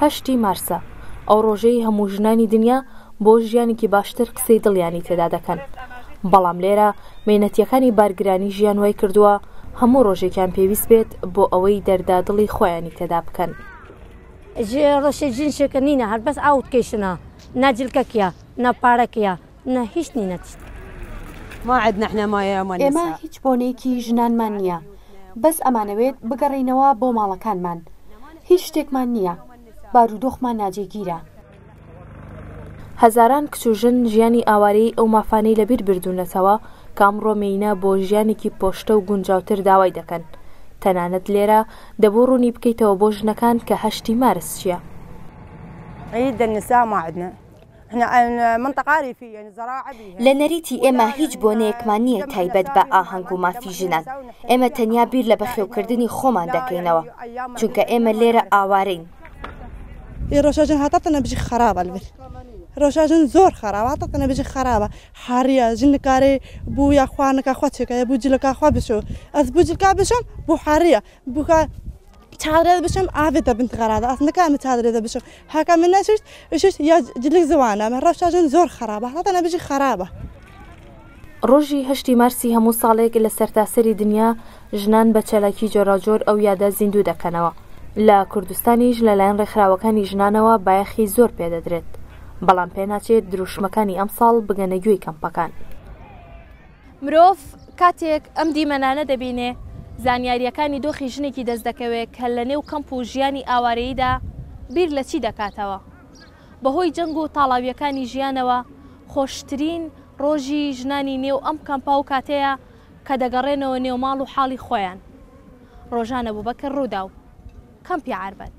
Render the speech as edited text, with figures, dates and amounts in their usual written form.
هەشتی مارسە ئەو ڕۆژەی هەموو ژنانی دنیا بۆ ژیانێکی باشتر قسەی دڵیانی تێدا دەکەن. بەڵام لێرە مێنەتیەکانی بارگرانی ژیان وای کردووە هەموو ڕۆژێکیان پێویست بێت بۆ ئەوەی دەردا دڵی خۆیانی تێدا بکەن. ڕۆژێ جنسێکە نینە هەر بەس ئاوتکەیشنە ناجلکەکیە نەپارەکەیە نە هیچ نینەتی ئێمە هیچ بۆنێکی ژنانمان نییە، بەس ئەمانەوێت بگەڕینەوە بۆ ماڵەکانمان. هیچ شتێکمان نییە، بارودۆخمان ناجێگیرە. هەزاران کچوژن ژیانی ئاوارەی ئەو مافانەی لەبیر بردوونەتەوە کە ئەمڕۆ مێینە بۆ ژیانێکی پۆشتە و گونجاوتر داوای دەکەن. تەنانەت لێرە دەبوو ڕوونی بکەیتەوە بۆ ژنەکان کە هەشتی مارس چییە. لە نەریتی ئێمە هیچ بۆنەیەکمان نییە تایبەت بە ئاهەنگ و مافی ژنان. ئێمە تەنیا بیر لە بەخێوکردنی خۆمان دەکەینەوە چونکە ئێمە لێرە ئاوارەین. ڕۆژاژن هاتاتە نەبژی خراپە لەبێت ڕۆژاژن زۆر خراپە هاتاتە نەبژی خراپە حاریە ژنکارێ بوو یاخوانەکە خۆچێکە بوو جلەکە بشۆ ئەس بوو جلکا بشم بوو حاریە بووکە چادرێ بشم ئاوێتە بنت خراپە ئەس نەکەمە چادرێدە بشم هاکە من نەچێت ئەشت یا جلک زوانە مە ڕۆژاژن زۆر خراپە هاتاتە نەبژی خراپە. ڕۆژی هەشتی مارسی هەموو ساڵێک لە سەرتاسەری دنیا ژنان بە چالاکی جۆراجۆر ئەو یادە زیندوو دەکەنەوە. لە کوردستانیش لەلایەن ڕێکخراوەکانی ژنانەوە بایەخی زۆر پێدەدرێت، بەڵام پێناچێت دروشمەکانی ئەم ساڵ بگەنە گوێی کەمپەکان. مرۆڤ کاتێک ئەم دیمەنانە دەبینێ زانیاریەکانی دۆخی ژنێکی دەست دەکەوێت کە لە نێو کەمپ و ژیانی ئاوارەییدا بیر لە چی دەکاتەوە. بەهۆی جەنگ و تاڵاویەکانی ژیانەوە خۆشترین ڕۆژی ژنانی نێو ئەم کەمپا و کاتەیە کە دەگەڕێنەوە نێو ماڵ و حاڵی خۆیان. ڕۆژانە بووبەکر ڕوودا و کەمپی عاربەت.